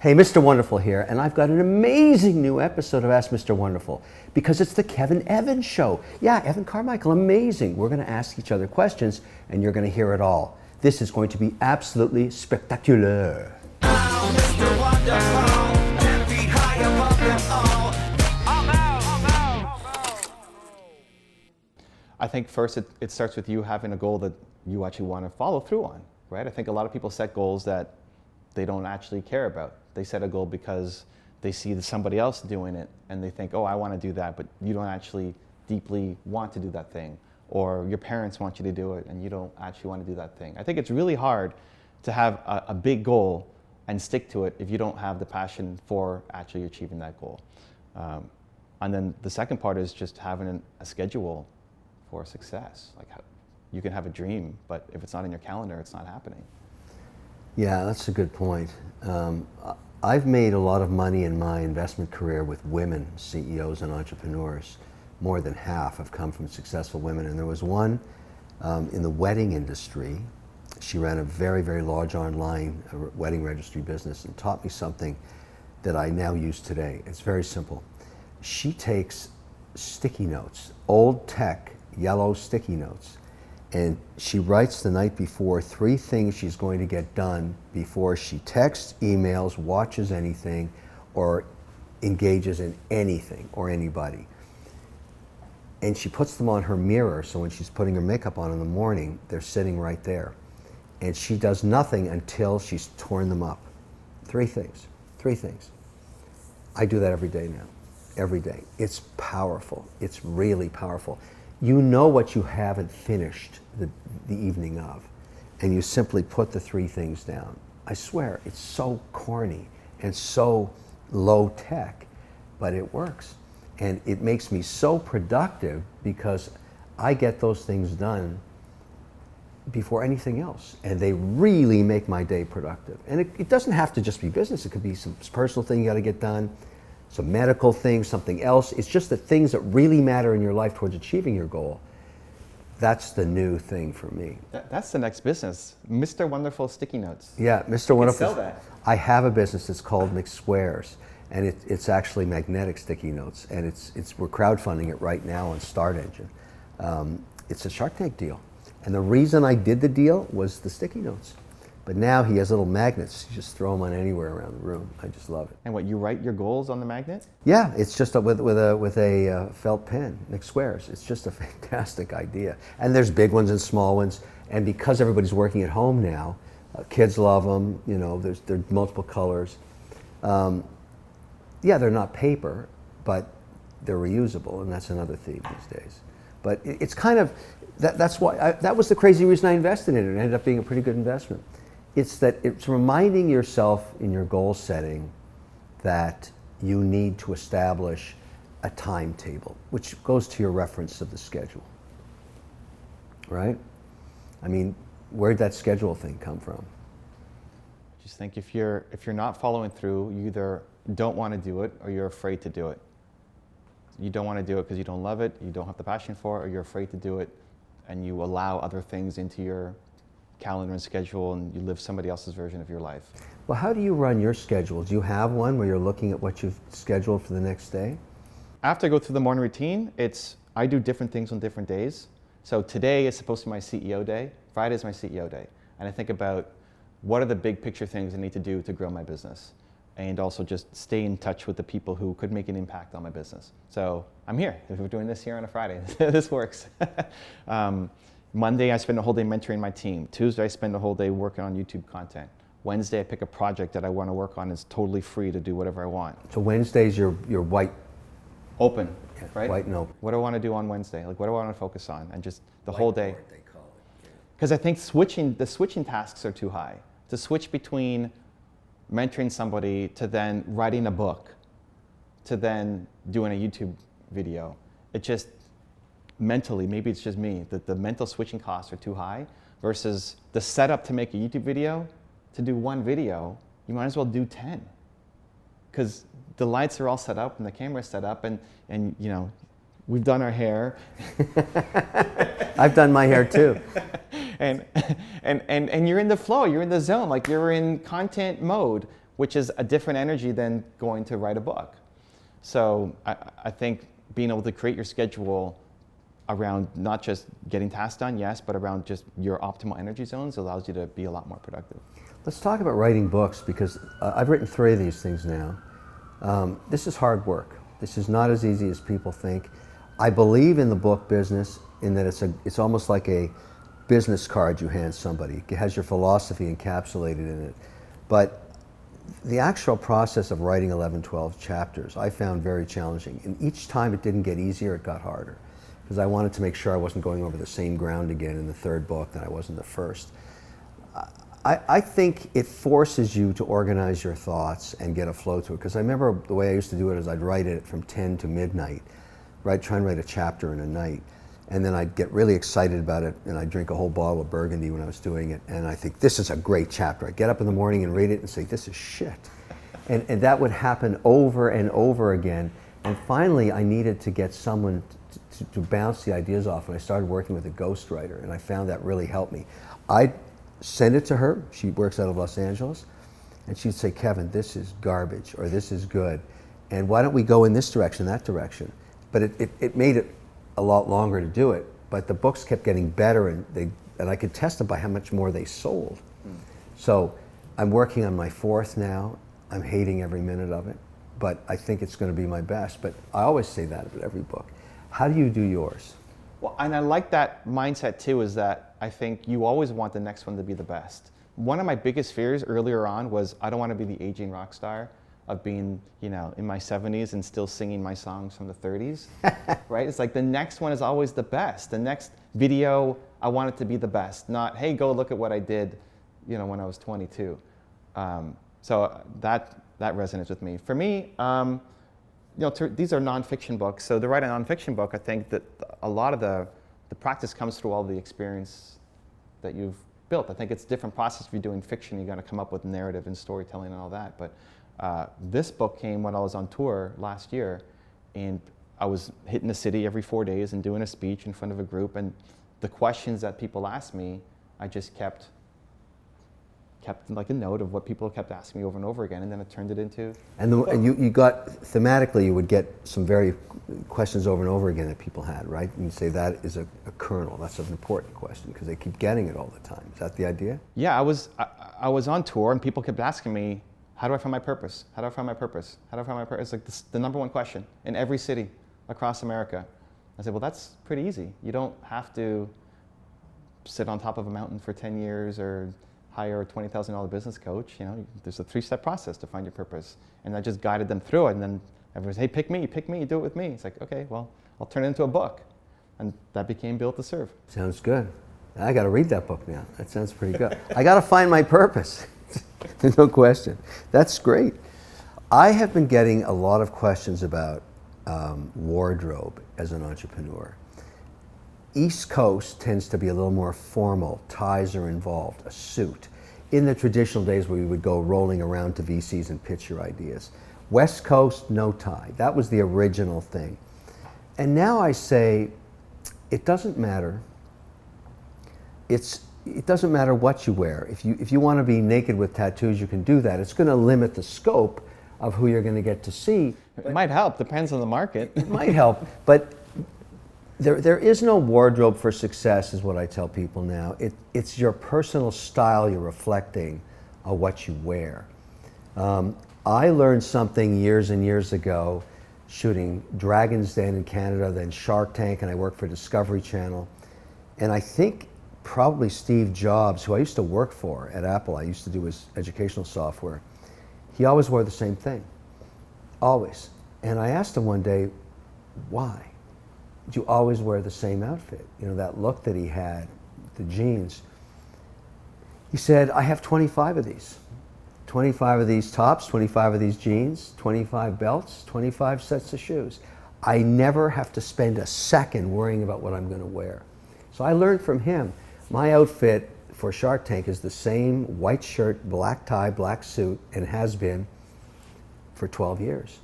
Hey, Mr. Wonderful here, and I've got an amazing new episode of Ask Mr. Wonderful because it's the Kevin Evans Show. Yeah, Evan Carmichael, amazing. We're going to ask each other questions, and you're going to hear it all. This is going to be absolutely spectacular. Oh, Mr. Wonderful, 10 feet high above them all. I think first it starts with you having a goal that you actually want to follow through on, right? I think a lot of people set goals that they don't actually care about. They set a goal because they see somebody else doing it and they think, oh, I want to do that, but you don't actually deeply want to do that thing. Or your parents want you to do it and you don't actually want to do that thing. I think it's really hard to have a big goal and stick to it if you don't have the passion for actually achieving that goal. And then the second part is just having a schedule for success. Like you can have a dream, but if it's not in your calendar, it's not happening. Yeah, that's a good point. I've made a lot of money in my investment career with women CEOs and entrepreneurs. More than half have come from successful women. And there was one in the wedding industry. She ran a very, very large online wedding registry business and taught me something that I now use today. It's very simple. She takes sticky notes, old tech, yellow sticky notes, and she writes the night before 3 things she's going to get done before she texts, emails, watches anything, or engages in anything or anybody. And she puts them on her mirror, so when she's putting her makeup on in the morning, they're sitting right there. And she does nothing until she's torn them up. 3 things. I do that every day now, every day. It's powerful, it's really powerful. You know what you haven't finished the evening of, and you simply put the 3 things down. I swear, it's so corny and so low tech, but it works. And it makes me so productive because I get those things done before anything else, and they really make my day productive. And it doesn't have to just be business. It could be some personal thing you got to get done, some medical thing, something else. It's just the things that really matter in your life towards achieving your goal. That's the new thing for me. That's the next business, Mr. Wonderful Sticky Notes. Yeah, Mr. Wonderful. Sell that. I have a business that's called McSquares, and it's actually magnetic sticky notes, and we're crowdfunding it right now on Start Engine. It's a Shark Tank deal, and the reason I did the deal was the sticky notes. But now he has little magnets. You just throw them on anywhere around the room. I just love it. And what, you write your goals on the magnet? Yeah, it's just with a felt pen, McSquares. It's just a fantastic idea. And there's big ones and small ones. And because everybody's working at home now, kids love them. You know, there's multiple colors. Yeah, they're not paper, but they're reusable, and that's another theme these days. But it's kind of that's why that was the crazy reason I invested in it. It ended up being a pretty good investment. It's reminding yourself in your goal setting that you need to establish a timetable, which goes to your reference of the schedule, right? I mean, where'd that schedule thing come from? I just think if you're not following through, you either don't want to do it or you're afraid to do it. You don't want to do it because you don't love it, you don't have the passion for it, or you're afraid to do it, and you allow other things into your calendar and schedule, and you live somebody else's version of your life. Well, how do you run your schedule? Do you have one where you're looking at what you've scheduled for the next day? After I go through the morning routine, I do different things on different days. So today is supposed to be my CEO day. Friday is my CEO day. And I think about what are the big picture things I need to do to grow my business, and also just stay in touch with the people who could make an impact on my business. So I'm here. If we're doing this here on a Friday, this works. Monday, I spend the whole day mentoring my team. Tuesday, I spend the whole day working on YouTube content. Wednesday, I pick a project that I want to work on. It's totally free to do whatever I want. So Wednesday's your white. Open, right? White and open. What do I want to do on Wednesday? Like, what do I want to focus on? And just the whole day. Because I think the switching tasks are too high. To switch between mentoring somebody to then writing a book, to then doing a YouTube video, it just, mentally, maybe it's just me, that the mental switching costs are too high versus the setup to make a YouTube video. To do 1 video, you might as well do 10. Because the lights are all set up and the camera's set up, and you know, we've done our hair. I've done my hair too. and you're in the flow, you're in the zone, like you're in content mode. which is a different energy than going to write a book. So I think being able to create your schedule around not just getting tasks done, yes, but around just your optimal energy zones allows you to be a lot more productive. Let's talk about writing books, because I've written 3 of these things now. This is hard work. This is not as easy as people think. I believe in the book business in that it's almost like a business card you hand somebody. It has your philosophy encapsulated in it. But the actual process of writing 11, 12 chapters I found very challenging. And each time it didn't get easier, it got harder. Because I wanted to make sure I wasn't going over the same ground again in the 3rd book that I was in the 1st. I think it forces you to organize your thoughts and get a flow to it. Because I remember the way I used to do it is I'd write it from 10 to midnight, right? Try and write a chapter in a night. And then I'd get really excited about it, and I'd drink a whole bottle of Burgundy when I was doing it. And I think, this is a great chapter. I'd get up in the morning and read it and say, this is shit. And that would happen over and over again. And finally, I needed to get someone to bounce the ideas off, and I started working with a ghostwriter, and I found that really helped me. I'd send it to her. She works out of Los Angeles, and she'd say, Kevin, this is garbage, or this is good, and why don't we go in this direction, that direction? But it made it a lot longer to do it, but the books kept getting better, and I could test them by how much more they sold. So I'm working on my 4th now. I'm hating every minute of it, but I think it's going to be my best. But I always say that about every book. How do you do yours? Well, and I like that mindset too, is that I think you always want the next one to be the best. One of my biggest fears earlier on was I don't want to be the aging rock star of being, in my 70s and still singing my songs from the 30s, right? It's like the next one is always the best. The next video, I want it to be the best, not, hey, go look at what I did, when I was 22. So that resonates with me. For me, these are nonfiction books. So to write a nonfiction book, I think that a lot of the practice comes through all the experience that you've built. I think it's a different process if you're doing fiction. You got to come up with narrative and storytelling and all that. But this book came when I was on tour last year, and I was hitting the city every 4 days and doing a speech in front of a group. And the questions that people asked me, I just kept like a note of what people kept asking me over and over again, and then it turned it into. And you got, thematically, you would get some very questions over and over again that people had, right? And you say that is a kernel. That's an important question because they keep getting it all the time. Is that the idea? Yeah, I was on tour and people kept asking me, how do I find my purpose? How do I find my purpose? How do I find my purpose? It's like the number one question in every city across America. I said, well, that's pretty easy. You don't have to sit on top of a mountain for 10 years or hire a $20,000 business coach. There's a 3-step process to find your purpose. And I just guided them through it. And then everyone's, hey, pick me, do it with me. It's like, okay, well, I'll turn it into a book. And that became Built to Serve. Sounds good. I got to read that book now. That sounds pretty good. I got to find my purpose. No question. That's great. I have been getting a lot of questions about wardrobe as an entrepreneur. East Coast tends to be a little more formal. Ties are involved, a suit. In the traditional days where we would go rolling around to VCs and pitch your ideas. West Coast, no tie. That was the original thing. And now I say, it doesn't matter. It doesn't matter what you wear. If you want to be naked with tattoos, you can do that. It's going to limit the scope of who you're going to get to see. It might help, depends on the market. It might help, but there is no wardrobe for success, is what I tell people now. It's your personal style you're reflecting on what you wear. I learned something years and years ago shooting Dragon's Den in Canada, then Shark Tank, and I worked for Discovery Channel. And I think probably Steve Jobs, who I used to work for at Apple, I used to do his educational software, he always wore the same thing, always. And I asked him one day, why? Did you always wear the same outfit? That look that he had, the jeans. He said, I have 25 of these. 25 of these tops, 25 of these jeans, 25 belts, 25 sets of shoes. I never have to spend a second worrying about what I'm going to wear. So I learned from him. My outfit for Shark Tank is the same white shirt, black tie, black suit, and has been for 12 years.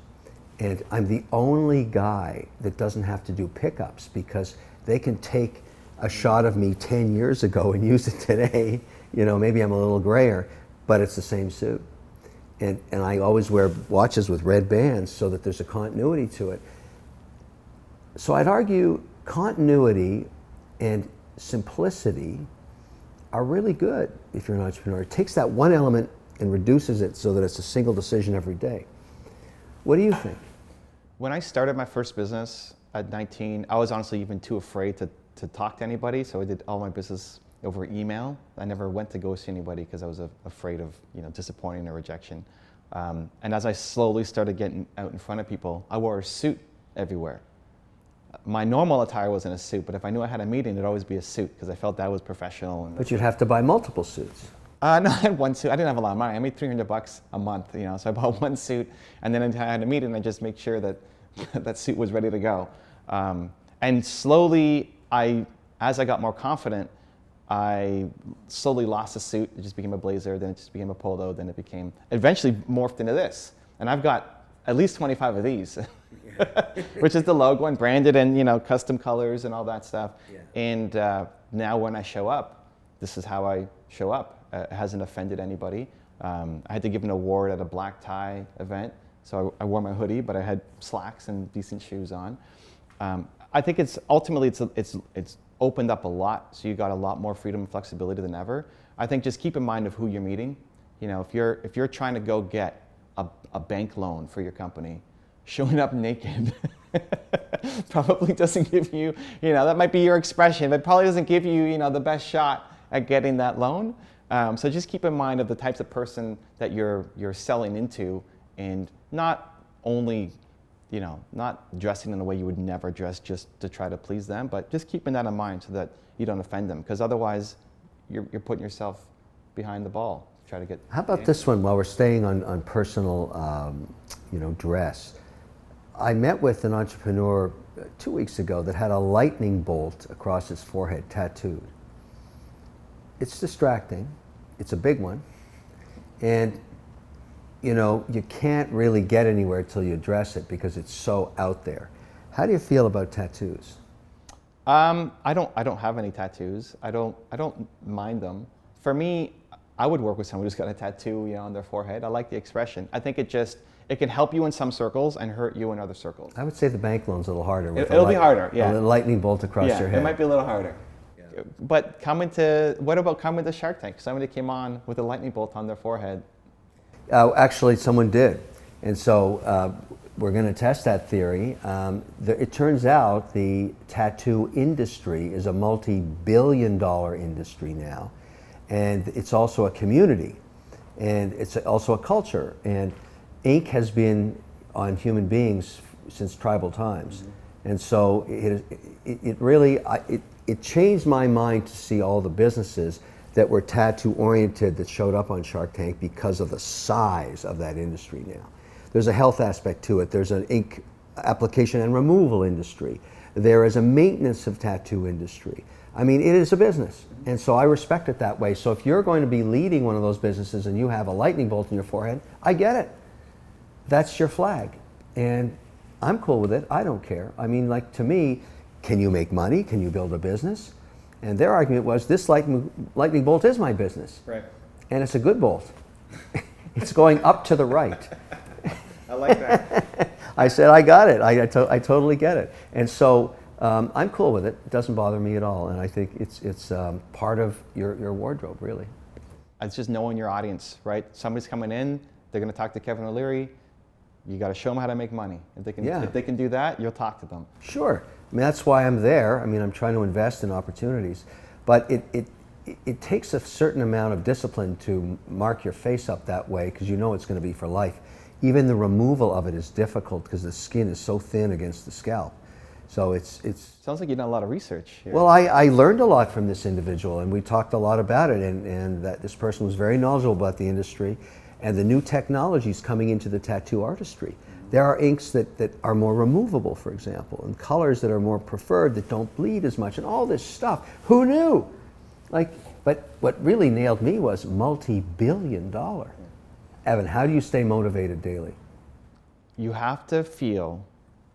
And I'm the only guy that doesn't have to do pickups because they can take a shot of me 10 years ago and use it today. Maybe I'm a little grayer, but it's the same suit. And I always wear watches with red bands so that there's a continuity to it. So I'd argue continuity and simplicity are really good if you're an entrepreneur. It takes that one element and reduces it so that it's a single decision every day. What do you think? When I started my first business at 19, I was honestly even too afraid to talk to anybody, so I did all my business over email. I never went to go see anybody because I was afraid of disappointing or rejection. And as I slowly started getting out in front of people, I wore a suit everywhere. My normal attire wasn't a suit, but if I knew I had a meeting, it'd always be a suit because I felt that was professional. But you'd have to buy multiple suits. No, I had one suit. I didn't have a lot of money. I made $300 a month, so I bought one suit, and then I had a meeting. I just make sure that that suit was ready to go. And slowly, as I got more confident, I slowly lost the suit. It just became a blazer, then it just became a polo, then it became eventually morphed into this. And I've got at least 25 of these, which is the logo and branded and custom colors and all that stuff. Yeah. And now when I show up, this is how I show up. It hasn't offended anybody. I had to give an award at a black tie event, so I wore my hoodie, but I had slacks and decent shoes on. I think it's ultimately it's opened up a lot, so you got a lot more freedom and flexibility than ever. I think just keep in mind of who you're meeting. If you're trying to go get a bank loan for your company, showing up naked probably doesn't give you, that might be your expression, but probably doesn't give you, the best shot at getting that loan. So just keep in mind of the types of person that you're selling into, and not only, not dressing in a way you would never dress just to try to please them, but just keeping that in mind so that you don't offend them, because otherwise you're putting yourself behind the ball. Try to get. How about this one while we're staying on personal, dress? I met with an entrepreneur 2 weeks ago that had a lightning bolt across his forehead tattooed. It's distracting. It's a big one. And, you can't really get anywhere till you address it because it's so out there. How do you feel about tattoos? I don't have any tattoos. I don't mind them. For me, I would work with someone who's got a tattoo, on their forehead. I like the expression. I think it can help you in some circles and hurt you in other circles. I would say the bank loan's a little harder. It'll be harder, yeah. A lightning bolt across your head. It might be a little harder. Yeah. But what about coming to Shark Tank? Somebody came on with a lightning bolt on their forehead. Actually, someone did. And so we're going to test that theory. It turns out the tattoo industry is a multi-billion-dollar industry now. And it's also a community, and it's also a culture. And ink has been on human beings since tribal times. Mm-hmm. And so it really changed my mind to see all the businesses that were tattoo oriented that showed up on Shark Tank because of the size of that industry now. There's a health aspect to it. There's an ink application and removal industry. There is a maintenance of tattoo industry. I mean, it is a business, and so I respect it that way. So if you're going to be leading one of those businesses and you have a lightning bolt in your forehead, I get it. That's your flag, and I'm cool with it. I don't care. I mean, to me, can you make money? Can you build a business? And their argument was, this lightning bolt is my business. Right. And it's a good bolt. It's going up to the right. I like that. I said, I got it. I totally get it. And so I'm cool with it. It doesn't bother me at all. And I think it's part of your wardrobe, really. It's just knowing your audience, right? Somebody's coming in, they're going to talk to Kevin O'Leary. You got to show them how to make money. If they can do that, you'll talk to them. Sure. I mean, that's why I'm there. I mean, I'm trying to invest in opportunities. But it takes a certain amount of discipline to mark your face up that way, because you know it's going to be for life. Even the removal of it is difficult because the skin is so thin against the scalp. So it's sounds like you've done a lot of research here. Well, I learned a lot from this individual, and we talked a lot about it, and that this person was very knowledgeable about the industry and the new technologies coming into the tattoo artistry. There are inks that are more removable, for example, and colors that are more preferred that don't bleed as much, and all this stuff. Who knew? But what really nailed me was multi-billion-dollar. Evan, how do you stay motivated daily? You have to feel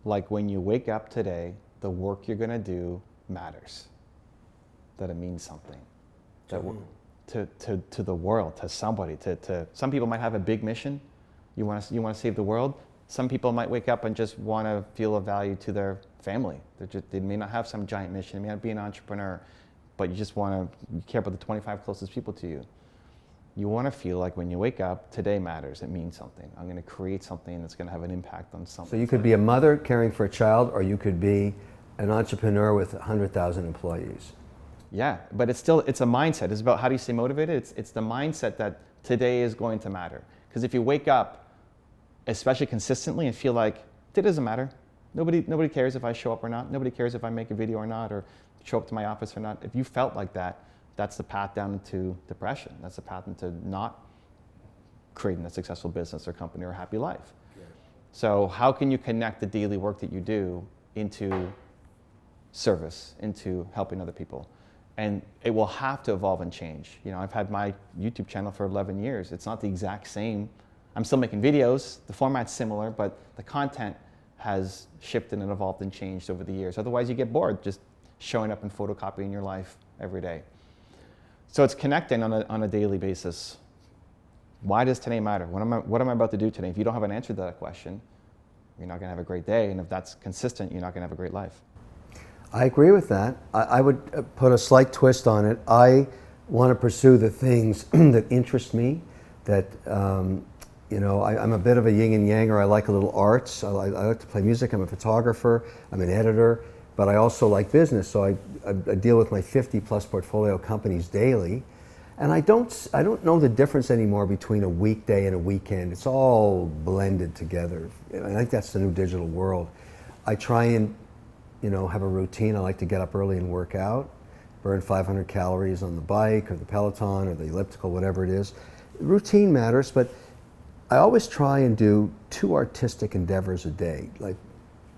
like when you wake up today, the work you're going to do matters, that it means something, that to the world, to somebody. To some people might have a big mission, You want to save the world. Some people might wake up and just want to feel a value to their family. They may not have some giant mission. They may not be an entrepreneur, but you care about the 25 closest people to you. You want to feel like when you wake up, today matters. It means something. I'm going to create something that's going to have an impact on something. So you could be a mother caring for a child, or you could be an entrepreneur with 100,000 employees. Yeah, but it's a mindset. It's about how do you stay motivated. It's the mindset that today is going to matter. Because if you wake up, especially consistently, and feel like it doesn't matter. Nobody cares if I show up or not. Nobody cares if I make a video or not, or show up to my office or not. If you felt like that, that's the path down into depression. That's the path into not creating a successful business or company or a happy life. Yeah. So how can you connect the daily work that you do into service, into helping other people? And it will have to evolve and change. You know, I've had my YouTube channel for 11 years. It's not the exact same. I'm still making videos. The format's similar, but the content has shifted and evolved and changed over the years. Otherwise, you get bored just showing up and photocopying your life every day. So it's connecting on a daily basis. Why does today matter? What am I about to do today? If you don't have an answer to that question, you're not going to have a great day. And if that's consistent, you're not going to have a great life. I agree with that. I would put a slight twist on it. I want to pursue the things that interest me, that, you know, I'm a bit of a yin and yanger. I like a little arts. I like to play music. I'm a photographer. I'm an editor. But I also like business, so I deal with my 50-plus portfolio companies daily. And I don't know the difference anymore between a weekday and a weekend. It's all blended together. And I think that's the new digital world. I try and, you know, have a routine. I like to get up early and work out, burn 500 calories on the bike or the Peloton or the elliptical, whatever it is. Routine matters, but I always try and do 2 artistic endeavors a day, like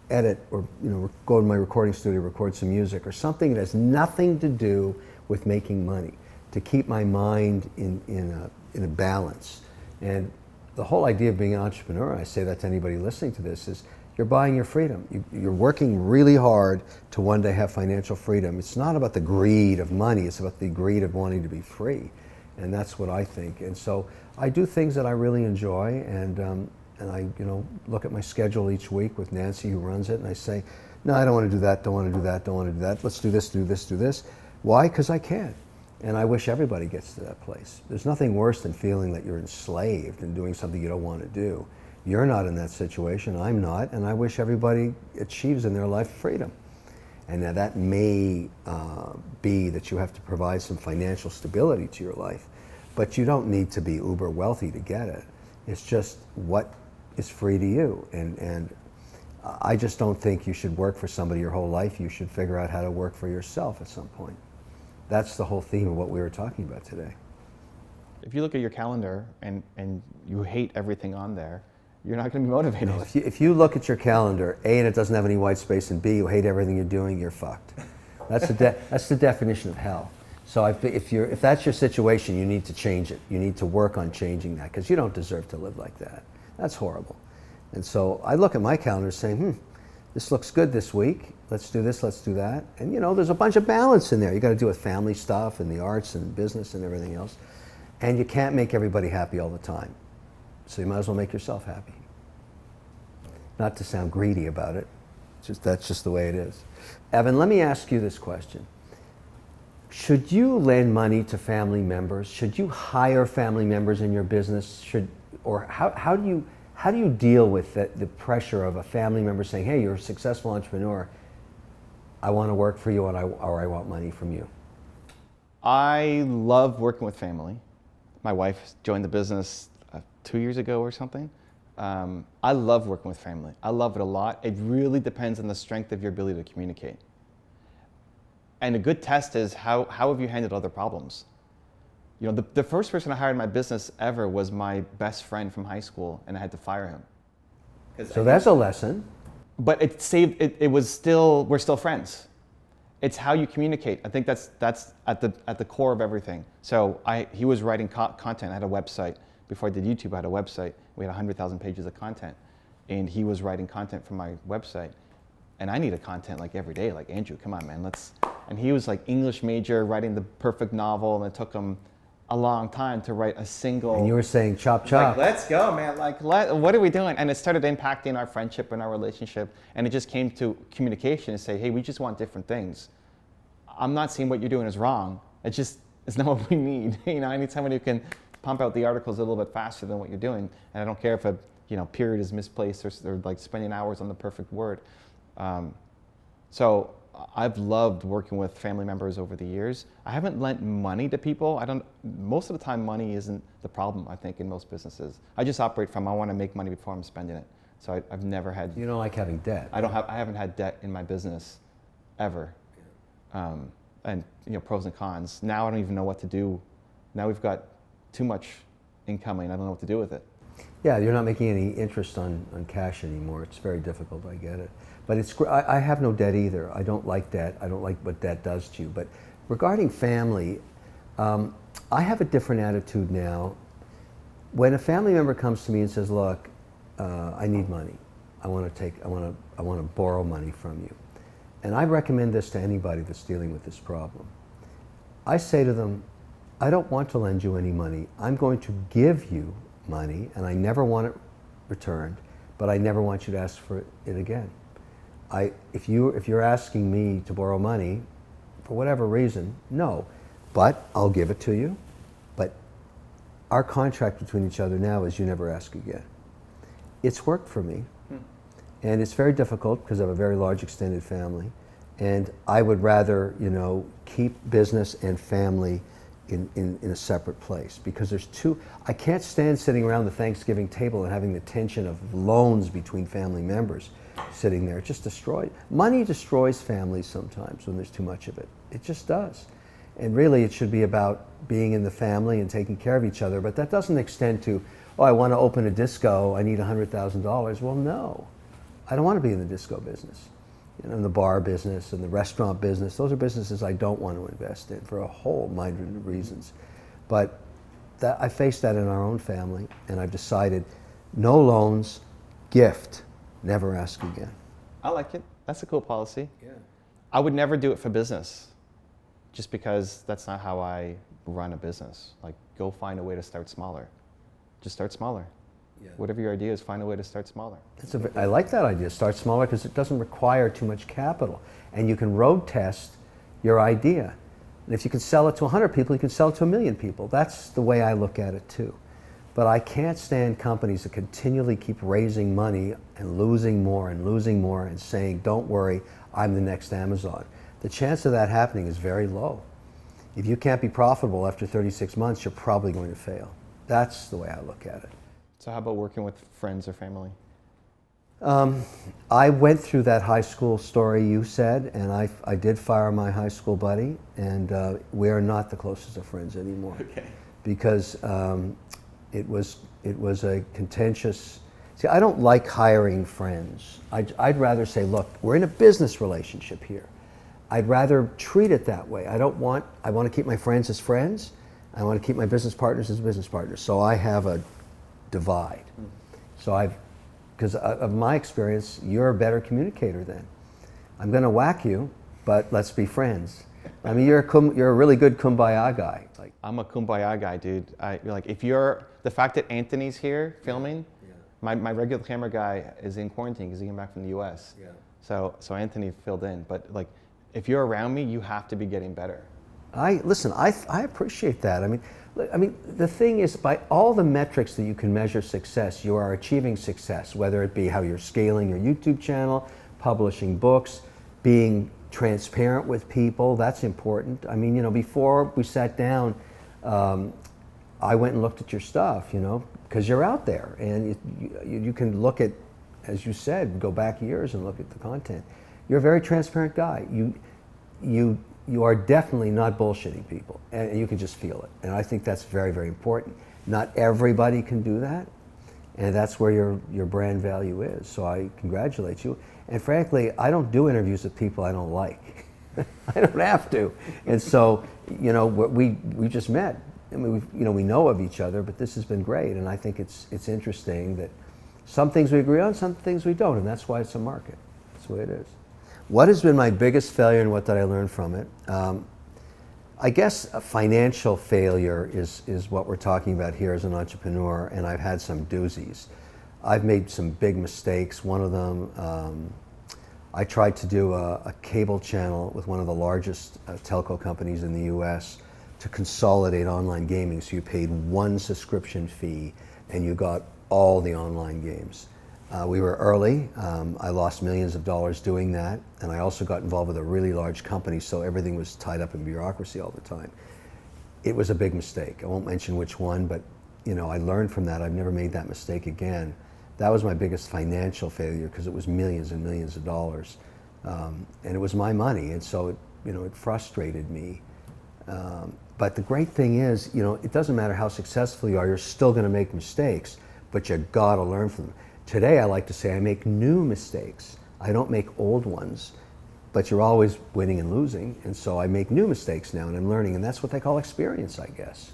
edit or, you know, go to my recording studio, record some music or something that has nothing to do with making money, to keep my mind in a balance. And the whole idea of being an entrepreneur, and I say that to anybody listening to this, is you're buying your freedom. You're working really hard to one day have financial freedom. It's not about the greed of money, it's about the greed of wanting to be free. And that's what I think. And so I do things that I really enjoy, and I, you know, look at my schedule each week with Nancy, who runs it, and I say, no, I don't want to do that, don't want to do that, don't want to do that. Let's do this, do this, do this. Why? Because I can. And I wish everybody gets to that place. There's nothing worse than feeling that you're enslaved and doing something you don't want to do. You're not in that situation, I'm not, and I wish everybody achieves in their life freedom. And now that may be that you have to provide some financial stability to your life, but you don't need to be uber wealthy to get it. It's just what is free to you. And I just don't think you should work for somebody your whole life. You should figure out how to work for yourself at some point. That's the whole theme of what we were talking about today. If you look at your calendar and you hate everything on there, you're not going to be motivated. No, if you look at your calendar, A, and it doesn't have any white space, and B, you hate everything you're doing, you're fucked. That's the definition of hell. So if that's your situation, you need to change it. You need to work on changing that, because you don't deserve to live like that. That's horrible. And so I look at my calendar saying, this looks good this week. Let's do this, let's do that. And you know, there's a bunch of balance in there. You got to do with family stuff and the arts and business and everything else. And you can't make everybody happy all the time. So you might as well make yourself happy. Not to sound greedy about it. That's just the way it is. Evan, let me ask you this question. Should you lend money to family members? Should you hire family members in your business? Or how do you deal with the pressure of a family member saying, hey, you're a successful entrepreneur, I want to work for you, or I want money from you? I love working with family. My wife joined the business 2 years ago or something. I love working with family. I love it a lot. It really depends on the strength of your ability to communicate. And a good test is how have you handled other problems? You know, the first person I hired in my business ever was my best friend from high school, and I had to fire him. So that's a lesson. But we're still friends. It's how you communicate. I think that's at the core of everything. So he was writing content. I had a website. Before I did YouTube, I had a website. We had 100,000 pages of content. And he was writing content for my website. And I needed content like every day, like, Andrew, come on, man, and he was like English major, writing the perfect novel, and it took him a long time to write a single. And you were saying chop Like, chop. let's go, man. Like, what are we doing? And it started impacting our friendship and our relationship. And it just came to communication and say, hey, we just want different things. I'm not saying what you're doing is wrong. It's not what we need. I need someone who can pump out the articles a little bit faster than what you're doing. And I don't care if a period is misplaced or like spending hours on the perfect word. So I've loved working with family members over the years. I haven't lent money to people. Most of the time money isn't the problem, I think, in most businesses. I just operate from, I want to make money before I'm spending it. So I've never had. You don't like having debt. I haven't had debt in my business ever. And pros and cons. Now I don't even know what to do. Now we've got too much incoming. I don't know what to do with it. Yeah, you're not making any interest on cash anymore. It's very difficult, I get it. But I have no debt either. I don't like debt. I don't like what debt does to you. But regarding family, I have a different attitude now. When a family member comes to me and says, look, I need money. I want to borrow money from you. And I recommend this to anybody that's dealing with this problem. I say to them, I don't want to lend you any money. I'm going to give you money, and I never want it returned, but I never want you to ask for it again. If you're asking me to borrow money, for whatever reason, no, but I'll give it to you. But our contract between each other now is you never ask again. It's worked for me, and it's very difficult because I have a very large extended family, and I would rather keep business and family in a separate place, because I can't stand sitting around the Thanksgiving table and having the tension of loans between family members sitting there. It just money destroys families sometimes when there's too much of it. It just does. And really it should be about being in the family and taking care of each other, but that doesn't extend to, oh, I want to open a disco, I need $100,000. Well, no, I don't want to be in the disco business. In the bar business and the restaurant business, those are businesses I don't want to invest in for a whole myriad of reasons. But I faced that in our own family, and I've decided no loans, gift, never ask again. I like it. That's a cool policy. Yeah. I would never do it for business, just because that's not how I run a business. Like, go find a way to start smaller. Just start smaller. Yeah. Whatever your idea is, find a way to start smaller. I like that idea, start smaller, because it doesn't require too much capital. And you can road test your idea. And if you can sell it to 100 people, you can sell it to 1 million people. That's the way I look at it too. But I can't stand companies that continually keep raising money and losing more and saying, don't worry, I'm the next Amazon. The chance of that happening is very low. If you can't be profitable after 36 months, you're probably going to fail. That's the way I look at it. So how about working with friends or family? I went through that high school story you said, and I did fire my high school buddy, and we are not the closest of friends anymore. Okay. Because it was a contentious. See, I don't like hiring friends. I'd rather say, look, we're in a business relationship here. I'd rather treat it that way. I want to keep my friends as friends. I want to keep my business partners as business partners. So I have a divide. So because of my experience, you're a better communicator then. I'm going to whack you, but let's be friends. I mean, you're a really good kumbaya guy. Like, I'm a kumbaya guy, dude. The fact that Anthony's here filming, my regular camera guy is in quarantine because he came back from the US. Yeah. So Anthony filled in, but like, if you're around me, you have to be getting better. I appreciate that. I mean, the thing is, by all the metrics that you can measure success, you are achieving success, whether it be how you're scaling your YouTube channel, publishing books, being transparent with people. That's important. I mean, before we sat down, I went and looked at your stuff, because you're out there, and you can look at, as you said, go back years and look at the content. You're a very transparent guy. You are definitely not bullshitting people, and you can just feel it. And I think that's very, very important. Not everybody can do that, and that's where your brand value is. So I congratulate you. And frankly, I don't do interviews with people I don't like. I don't have to. And so, we just met. I mean, we know of each other, but this has been great. And I think it's interesting that some things we agree on, some things we don't, and that's why it's a market. That's the way it is. What has been my biggest failure and what did I learn from it? I guess a financial failure is what we're talking about here as an entrepreneur, and I've had some doozies. I've made some big mistakes. One of them, I tried to do a cable channel with one of the largest telco companies in the US to consolidate online gaming, so you paid one subscription fee and you got all the online games. We were early. I lost millions of dollars doing that, and I also got involved with a really large company, so everything was tied up in bureaucracy all the time. It was a big mistake. I won't mention which one, but you know, I learned from that. I've never made that mistake again. That was my biggest financial failure because it was millions and millions of dollars, and it was my money, and so it, you know, it frustrated me. But the great thing is, you know, it doesn't matter how successful you are, you're still going to make mistakes, but you got to learn from them. Today, I like to say I make new mistakes. I don't make old ones, but you're always winning and losing, and so I make new mistakes now, and I'm learning, and that's what they call experience, I guess.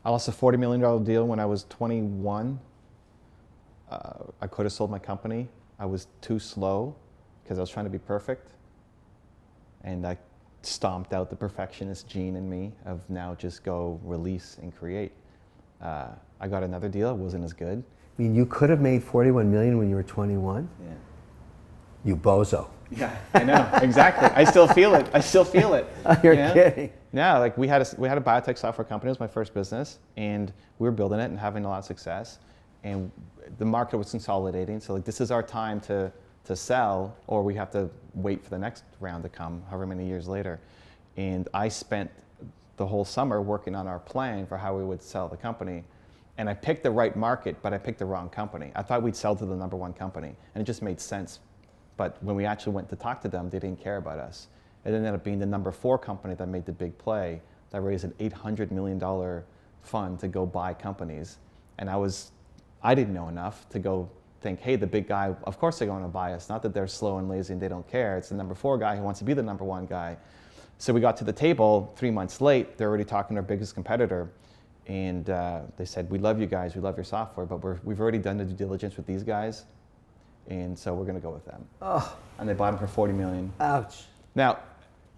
I lost a $40 million deal when I was 21. I could have sold my company. I was too slow because I was trying to be perfect, and I stomped out the perfectionist gene in me of now just go release and create. I got another deal. It wasn't as good. I mean, you could have made 41 million when you were 21? Yeah. You bozo. Yeah, I know, exactly. I still feel it. I still feel it. You're kidding. Yeah, like we had a biotech software company. It was my first business, and we were building it and having a lot of success. And the market was consolidating, so like this is our time to sell, or we have to wait for the next round to come, however many years later. And I spent the whole summer working on our plan for how we would sell the company. And I picked the right market, but I picked the wrong company. I thought we'd sell to the #1 company, and it just made sense. But when we actually went to talk to them, they didn't care about us. It ended up being the #4 company that made the big play, that raised an $800 million fund to go buy companies. And I didn't know enough to go think, hey, the big guy, of course they're going to buy us. Not that they're slow and lazy and they don't care. It's the #4 guy who wants to be the #1 guy. So we got to the table 3 months late. They're already talking to our biggest competitor. And they said, we love you guys, we love your software, but we've already done the due diligence with these guys, and so we're going to go with them. Oh. And they bought them for $40 million. Ouch. Now,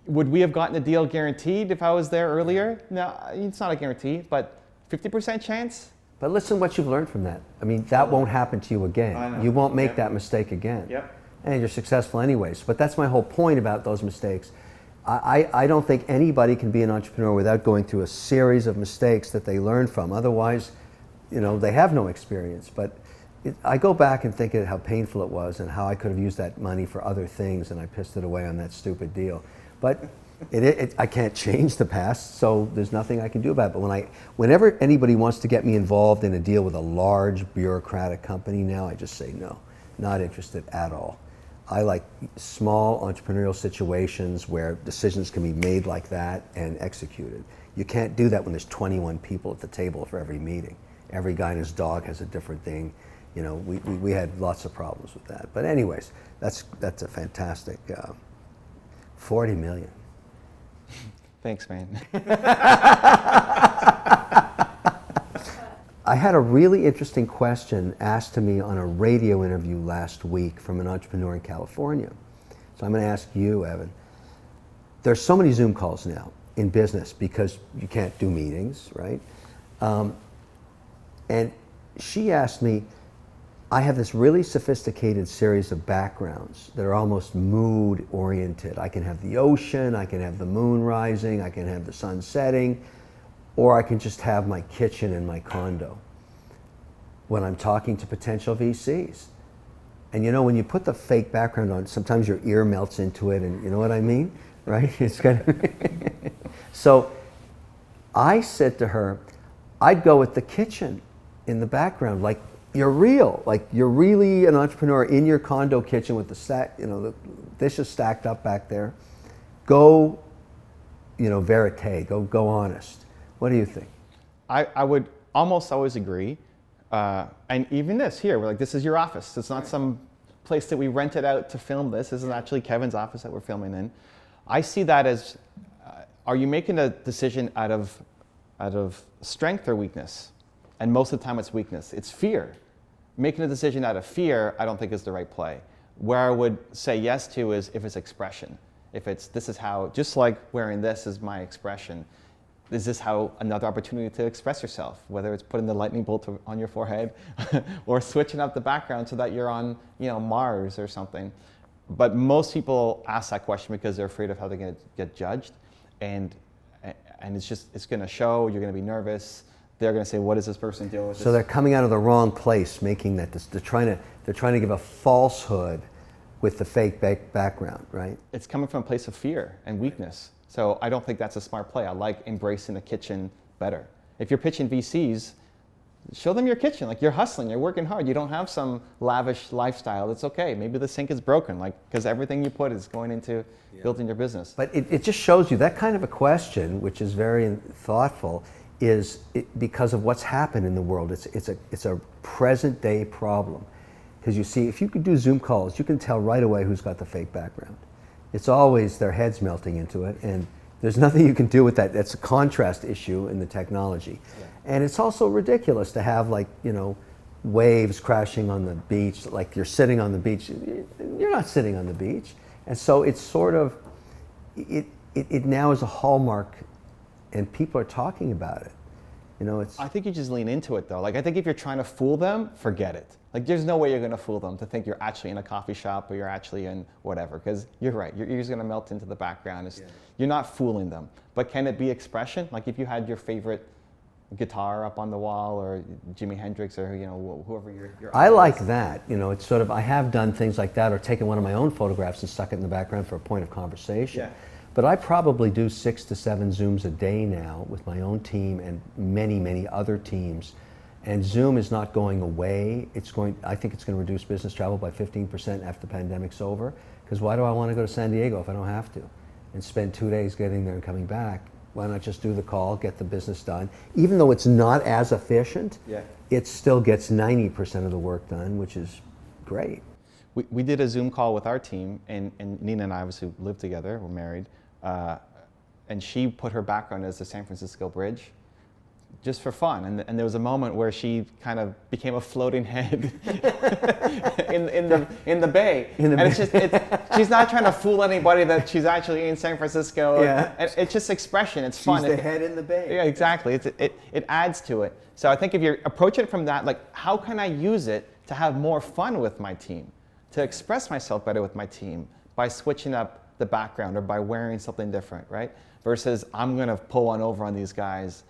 would we have gotten a deal guaranteed if I was there earlier? No, it's not a guarantee, but 50% chance? But listen what you've learned from that. I mean, that won't happen to you again. I know. You won't make Yep. that mistake again. Yep. And you're successful anyways. But that's my whole point about those mistakes. I don't think anybody can be an entrepreneur without going through a series of mistakes that they learn from. Otherwise, you know, they have no experience. But I go back and think of how painful it was and how I could have used that money for other things, and I pissed it away on that stupid deal. But I can't change the past, so there's nothing I can do about it. But whenever anybody wants to get me involved in a deal with a large bureaucratic company now, I just say no, not interested at all. I like small entrepreneurial situations where decisions can be made like that and executed. You can't do that when there's 21 people at the table for every meeting. Every guy and his dog has a different thing. You know, we had lots of problems with that. But anyways, that's a fantastic 40 million. Thanks, man. I had a really interesting question asked to me on a radio interview last week from an entrepreneur in California. So I'm going to ask you, Evan. There's so many Zoom calls now in business because you can't do meetings, right? And she asked me, I have this really sophisticated series of backgrounds that are almost mood oriented. I can have the ocean, I can have the moon rising, I can have the sun setting, or I can just have my kitchen in my condo when I'm talking to potential VCs. And you know, when you put the fake background on, sometimes your ear melts into it, and you know what I mean, right? It's kind of So I said to her, I'd go with the kitchen in the background, like you're real, like you're really an entrepreneur in your condo kitchen with the dishes stacked up back there. Go, verite, go honest. What do you think? I would almost always agree. And even this here, we're like, this is your office. It's not some place that we rented out to film this. This is actually Kevin's office that we're filming in. I see that as, are you making a decision out of strength or weakness? And most of the time it's weakness. It's fear. Making a decision out of fear, I don't think is the right play. Where I would say yes to is if it's expression. If it's, this is how, just like wearing this is my expression, is this how another opportunity to express yourself? Whether it's putting the lightning bolt on your forehead or switching up the background so that you're on, you know, Mars or something. But most people ask that question because they're afraid of how they're going to get judged. And it's just, it's going to show, you're going to be nervous. They're going to say, what is this person doing with this? So they're coming out of the wrong place, making that, they're trying to give a falsehood with the fake background, right? It's coming from a place of fear and weakness. So I don't think that's a smart play. I like embracing the kitchen better. If you're pitching VCs, show them your kitchen. Like, you're hustling, you're working hard. You don't have some lavish lifestyle. It's okay. Maybe the sink is broken, like, because everything you put is going into building your business. But it just shows you that kind of a question, which is very thoughtful, is because of what's happened in the world. It's a present day problem. Because you see, if you could do Zoom calls, you can tell right away who's got the fake background. It's always their heads melting into it, and there's nothing you can do with that. That's a contrast issue in the technology. Yeah. And it's also ridiculous to have, like, you know, waves crashing on the beach, like you're sitting on the beach. You're not sitting on the beach. And so it's sort of, it now is a hallmark, and people are talking about it. You know, it's. I think you just lean into it, though. Like, I think if you're trying to fool them, forget it. Like, there's no way you're going to fool them to think you're actually in a coffee shop or you're actually in whatever. Because you're right, your ear's going to melt into the background. You're not fooling them. But can it be expression? Like, if you had your favorite guitar up on the wall, or Jimi Hendrix, or, you know, whoever your I like that. You know, it's sort of, I have done things like that, or taken one of my own photographs and stuck it in the background for a point of conversation. Yeah. But I probably do 6 to 7 Zooms a day now with my own team and many, many other teams. And Zoom is not going away. I think it's going to reduce business travel by 15% after the pandemic's over. Because why do I want to go to San Diego if I don't have to? And spend 2 days getting there and coming back? Why not just do the call, get the business done? Even though it's not as efficient, it still gets 90% of the work done, which is great. We did a Zoom call with our team, and Nina and I obviously live together, we're married, and she put her background as the San Francisco Bridge, just for fun. And there was a moment where she kind of became a floating head in the bay. It's just, she's not trying to fool anybody that she's actually in San Francisco. Yeah. And it's just expression, it's fun. She's the head in the bay. Yeah, exactly. It adds to it. So I think if you approach it from that, like, how can I use it to have more fun with my team? To express myself better with my team by switching up the background or by wearing something different, right? Versus, I'm going to pull one over on these guys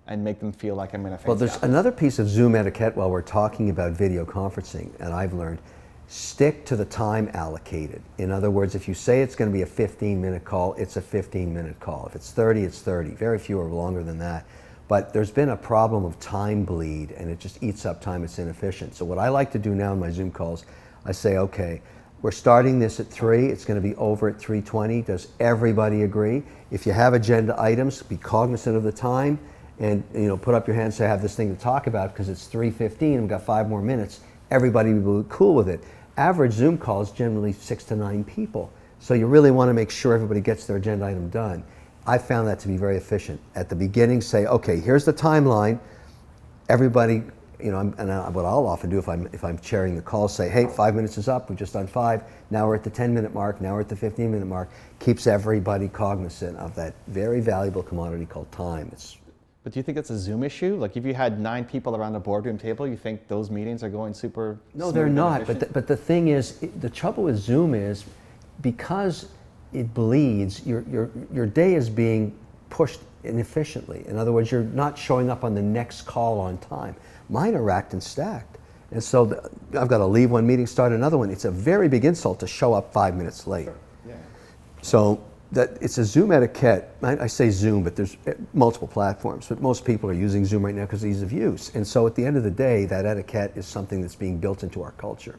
and make them feel like I'm in a fancy Well, there's another piece of Zoom etiquette while we're talking about video conferencing, and I've learned, stick to the time allocated. In other words, if you say it's going to be a 15-minute call, it's a 15-minute call. If it's 30, it's 30. Very few are longer than that. But there's been a problem of time bleed, and it just eats up time. It's inefficient. So what I like to do now in my Zoom calls, I say, okay, we're starting this at 3. It's going to be over at 3:20. Does everybody agree? If you have agenda items, be cognizant of the time. And, you know, put up your hand and say, I have this thing to talk about because it's 3:15 and we've got 5 more minutes. Everybody will be cool with it. Average Zoom call is generally 6 to 9 people. So you really want to make sure everybody gets their agenda item done. I found that to be very efficient. At the beginning, say, okay, here's the timeline. Everybody, you know, what I'll often do if I'm chairing the call, say, hey, 5 minutes is up. We've just done 5. Now we're at the 10-minute mark. Now we're at the 15-minute mark. Keeps everybody cognizant of that very valuable commodity called time. But do you think it's a Zoom issue? Like, if you had 9 people around a boardroom table, you think those meetings are going super No, they're not. But the thing is, the trouble with Zoom is, because it bleeds, your day is being pushed inefficiently. In other words, you're not showing up on the next call on time. Mine are racked and stacked. And so I've got to leave one meeting, start another one. It's a very big insult to show up 5 minutes late. Sure. Yeah. So that it's a Zoom etiquette. I say Zoom, but there's multiple platforms. But most people are using Zoom right now because of ease of use. And so at the end of the day, that etiquette is something that's being built into our culture.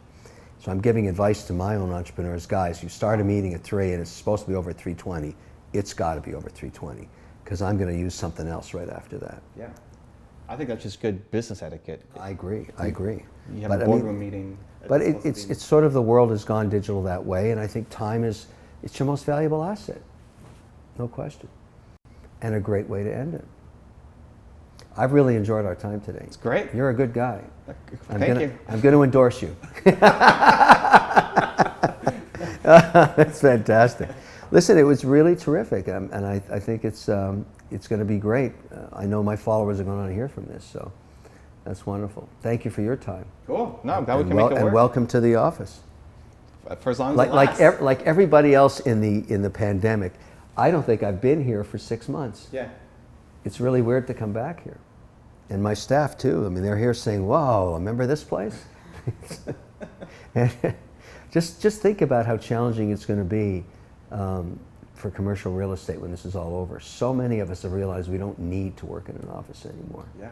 So I'm giving advice to my own entrepreneurs. Guys, you start a meeting at 3 and it's supposed to be over at 3:20. It's got to be over at 3:20 because I'm going to use something else right after that. Yeah. I think that's just good business etiquette. I agree. You have a boardroom meeting. But it's sort of, the world has gone digital that way, and I think time it's your most valuable asset. No question. And a great way to end it. I've really enjoyed our time today. It's great. You're a good guy. Thank you. I'm going to endorse you. That's fantastic. Listen, it was really terrific, and I think it's going to be great. I know my followers are going to hear from this, so that's wonderful. Thank you for your time. Cool. No, I'm glad we And can make it work. And welcome to the office. For as long as Like it lasts. like everybody else in the pandemic, I don't think I've been here for 6 months. Yeah. It's really weird to come back here, and my staff too. I mean, they're here saying, "Whoa, remember this place?" And just think about how challenging it's going to be for commercial real estate when this is all over. So many of us have realized we don't need to work in an office anymore. Yeah.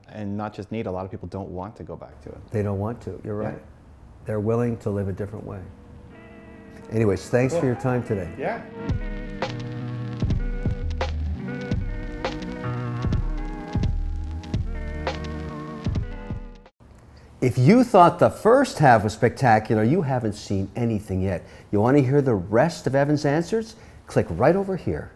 And not just need, a lot of people don't want to go back to it. They don't want to. You're right. Yeah. They're willing to live a different way. Anyways, thanks for your time today. Yeah. If you thought the first half was spectacular, you haven't seen anything yet. You want to hear the rest of Evan's answers? Click right over here.